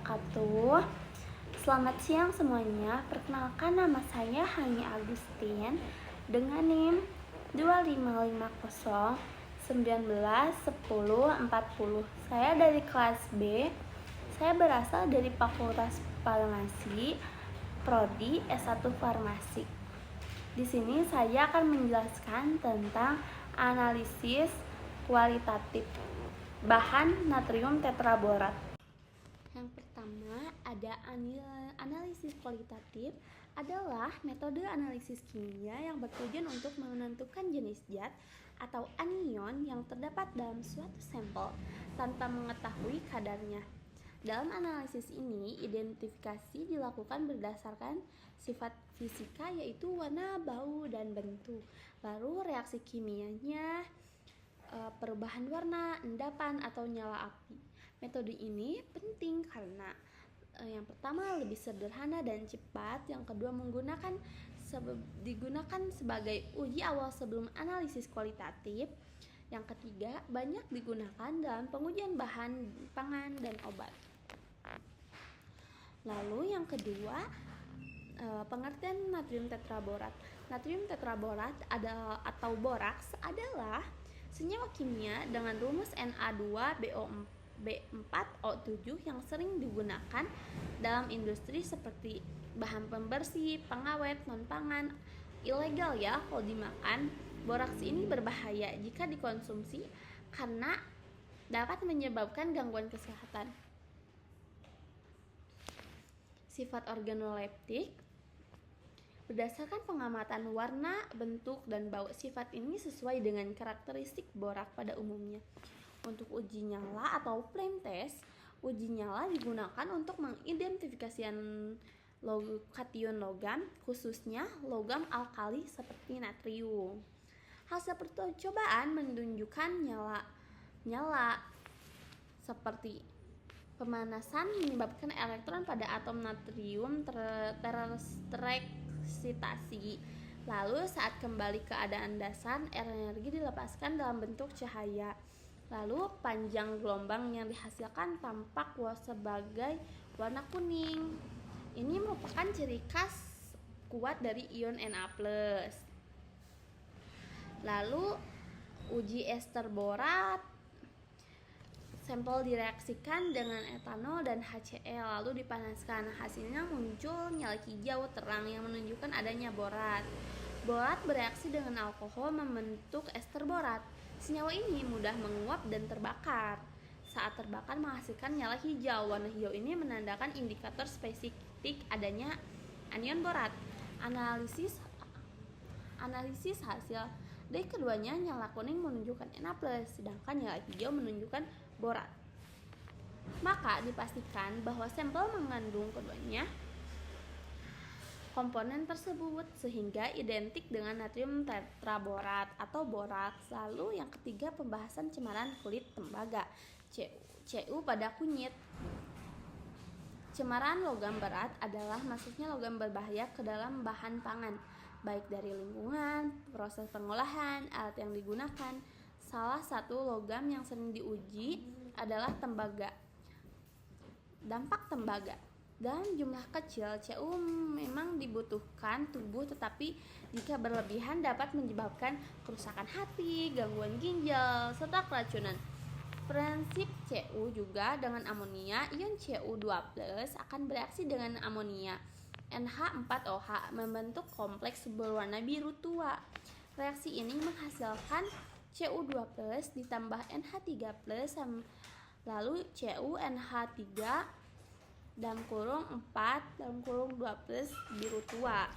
wabarakatuh. Selamat siang semuanya. Perkenalkan, nama saya Hani Agustin dengan NIM 2550191040. Saya dari kelas B. Saya berasal dari Fakultas Farmasi, Prodi S1 Farmasi. Di sini saya akan menjelaskan tentang analisis kualitatif bahan natrium tetraborat. Yang pertama, ada analisis kualitatif adalah metode analisis kimia yang bertujuan untuk menentukan jenis zat atau anion yang terdapat dalam suatu sampel tanpa mengetahui kadarnya. Dalam analisis ini, identifikasi dilakukan berdasarkan sifat fisika yaitu warna, bau, dan bentuk. Lalu reaksi kimianya, perubahan warna, endapan, atau nyala api. Metode ini penting karena yang pertama lebih sederhana dan cepat, yang kedua digunakan sebagai uji awal sebelum analisis kualitatif, yang ketiga banyak digunakan dalam pengujian bahan pangan dan obat. Lalu yang kedua, pengertian natrium tetraborat. Natrium tetraborat atau boraks adalah senyawa kimia dengan rumus Na2BO4O7 yang sering digunakan dalam industri seperti bahan pembersih, pengawet, non-pangan, ilegal ya kalau dimakan. Boraks ini berbahaya jika dikonsumsi karena dapat menyebabkan gangguan kesehatan. Sifat organoleptik berdasarkan pengamatan warna, bentuk, dan bau, sifat ini sesuai dengan karakteristik borak pada umumnya. Untuk uji nyala atau flame test, uji nyala digunakan untuk mengidentifikasi kation logam, khususnya logam alkali seperti natrium. Hasil percobaan menunjukkan nyala seperti pemanasan menyebabkan elektron pada atom natrium tereksitasi. Lalu saat kembali ke keadaan dasar, energi dilepaskan dalam bentuk cahaya. Lalu panjang gelombang yang dihasilkan tampak sebagai warna kuning. Ini merupakan ciri khas kuat dari ion Na+. Lalu uji ester borat, sampel direaksikan dengan etanol dan HCl lalu dipanaskan. Hasilnya muncul nyala hijau terang yang menunjukkan adanya borat. Borat bereaksi dengan alkohol membentuk ester borat. Senyawa ini mudah menguap dan terbakar. Saat terbakar menghasilkan nyala hijau. Warna hijau ini menandakan indikator spesifik adanya anion borat. Analisis hasil dari keduanya, nyala kuning menunjukkan Na+, sedangkan nyala hijau menunjukkan borat. Maka dipastikan bahwa sampel mengandung keduanya komponen tersebut sehingga identik dengan natrium tetraborat atau boraks. Lalu yang ketiga, pembahasan cemaran kulit tembaga, Cu pada kunyit. Cemaran logam berat adalah masuknya logam berbahaya ke dalam bahan pangan, baik dari lingkungan, proses pengolahan, alat yang digunakan. Salah satu logam yang sering diuji adalah tembaga. Dampak tembaga dalam jumlah kecil, Cu memang dibutuhkan tubuh, tetapi jika berlebihan dapat menyebabkan kerusakan hati, gangguan ginjal, serta keracunan. Prinsip Cu juga dengan amonia, ion Cu2+ akan bereaksi dengan amonia NH4OH membentuk kompleks berwarna biru tua. Reaksi ini menghasilkan Cu2+ ditambah NH3+, lalu CuNH3 (4) biru tua.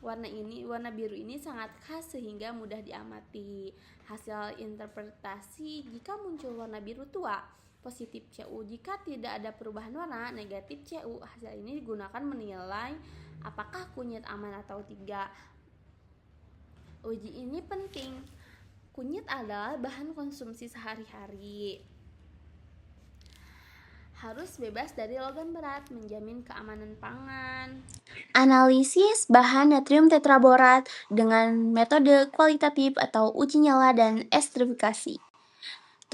Warna biru ini sangat khas sehingga mudah diamati. Hasil interpretasi, jika muncul warna biru tua, positif Cu. Jika tidak ada perubahan warna, negatif Cu. Hasil ini digunakan menilai apakah kunyit aman atau tidak. Uji ini penting. Kunyit adalah bahan konsumsi sehari-hari. Harus bebas dari logam berat, menjamin keamanan pangan. Analisis bahan natrium tetraborat dengan metode kualitatif atau uji nyala dan esterifikasi.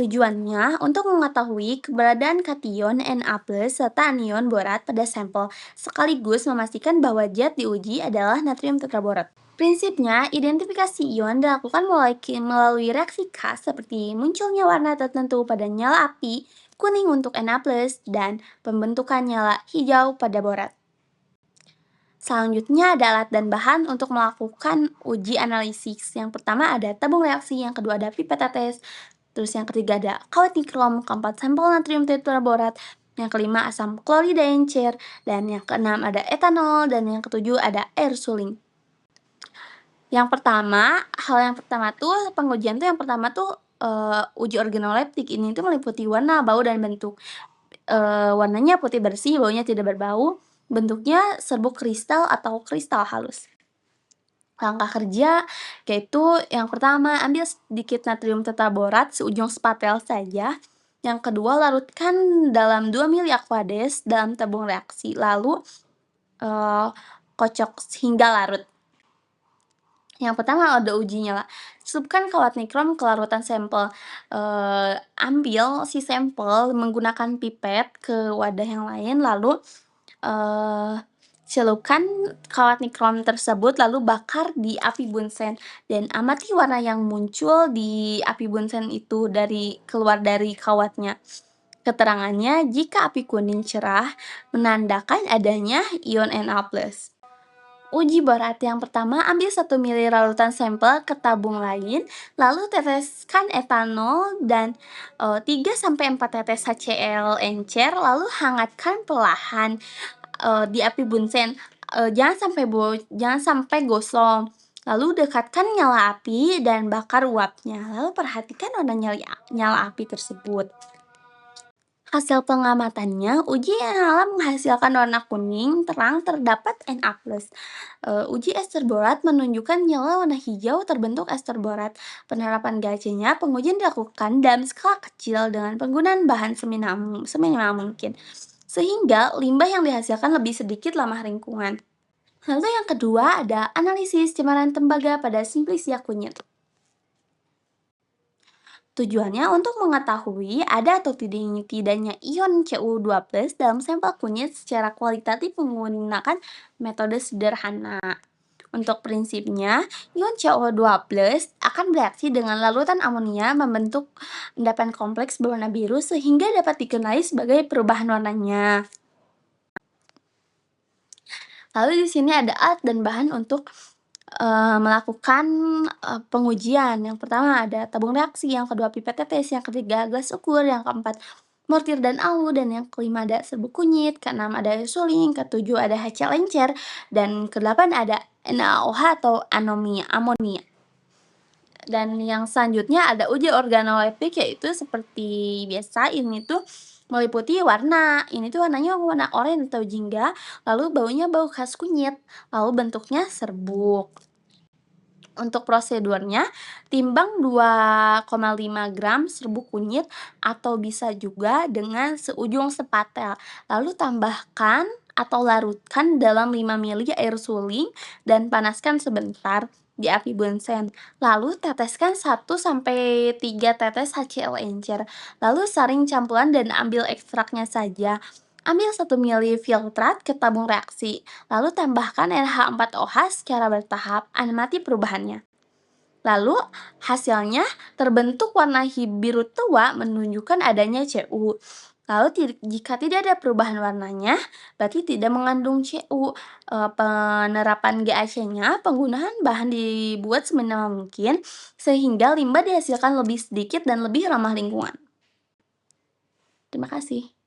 Tujuannya untuk mengetahui keberadaan kation Na+ serta anion borat pada sampel, sekaligus memastikan bahwa zat diuji adalah natrium tetraborat. Prinsipnya, identifikasi ion dilakukan melalui reaksi khas seperti munculnya warna tertentu pada nyala api, kuning untuk Na+, dan pembentukan nyala hijau pada borat. Selanjutnya ada alat dan bahan untuk melakukan uji analisis. Yang pertama ada tabung reaksi, yang kedua ada pipet tetes, terus yang ketiga ada kawat nikrom, keempat sampel natrium tetraborat, yang kelima asam klorida encer, dan yang keenam ada etanol, dan yang ketujuh ada air suling. Yang pertama, pengujian tuh yang pertama tuh uji organoleptik ini tuh meliputi warna, bau, dan bentuk. Warnanya putih bersih, baunya tidak berbau, bentuknya serbuk kristal atau kristal halus. Langkah kerja yaitu yang pertama, ambil sedikit natrium tetraborat seujung spatel saja. Yang kedua, larutkan dalam 2 ml aquades dalam tabung reaksi, lalu kocok hingga larut. Yang pertama ada uji nyala. Celupkan kawat nikrom ke larutan sampel. Ambil si sampel menggunakan pipet ke wadah yang lain, lalu celupkan kawat nikrom tersebut lalu bakar di api bunsen dan amati warna yang muncul di api bunsen itu keluar dari kawatnya. Keterangannya, jika api kuning cerah menandakan adanya ion Na+. Uji borat yang pertama, ambil 1 ml larutan sampel ke tabung lain, lalu teteskan etanol dan 3-4 tetes HCl encer, lalu hangatkan perlahan di api bunsen. Jangan sampai gosong. Lalu dekatkan nyala api dan bakar uapnya. Lalu perhatikan warna nyala api tersebut. Hasil pengamatannya, uji nyala menghasilkan warna kuning terang, terdapat Na+. Uji ester borat menunjukkan nyala warna hijau, terbentuk ester borat. Penerapan GAC-nya, pengujian dilakukan dalam skala kecil dengan penggunaan bahan seminimal mungkin, sehingga limbah yang dihasilkan lebih sedikit ramah lingkungan. Lalu yang kedua ada analisis cemaran tembaga pada simplisia kunyit. Tujuannya untuk mengetahui ada atau tidaknya ion Cu2+ dalam sampel kunyit secara kualitatif menggunakan metode sederhana. Untuk prinsipnya, ion CO2+ akan bereaksi dengan larutan amonia membentuk endapan kompleks berwarna biru sehingga dapat dikenali sebagai perubahan warnanya. Lalu di sini ada alat dan bahan untuk melakukan pengujian. Yang pertama ada tabung reaksi, yang kedua pipet tetes, yang ketiga gelas ukur, yang keempat mortir dan alu, dan yang kelima ada serbuk kunyit, keenam ada air suling, ketujuh ada HCl encer, dan kedelapan ada NaOH atau amonia. Dan yang selanjutnya ada uji organoleptik, yaitu seperti biasa ini tuh meliputi warna. Ini tuh warnanya warna oranye atau jingga, lalu baunya bau khas kunyit, lalu bentuknya serbuk. Untuk prosedurnya, timbang 2,5 gram serbuk kunyit atau bisa juga dengan seujung sepatel. Lalu tambahkan atau larutkan dalam 5 ml air suling dan panaskan sebentar di api bunsen. Lalu teteskan 1-3 tetes HCl encer. Lalu saring campuran dan ambil ekstraknya saja. Ambil 1 ml filtrat ke tabung reaksi, lalu tambahkan NH4OH secara bertahap, amati perubahannya. Lalu hasilnya terbentuk warna biru tua menunjukkan adanya Cu. Lalu jika tidak ada perubahan warnanya, berarti tidak mengandung Cu. Penerapan GAC-nya, penggunaan bahan dibuat seminimal mungkin sehingga limbah dihasilkan lebih sedikit dan lebih ramah lingkungan. Terima kasih.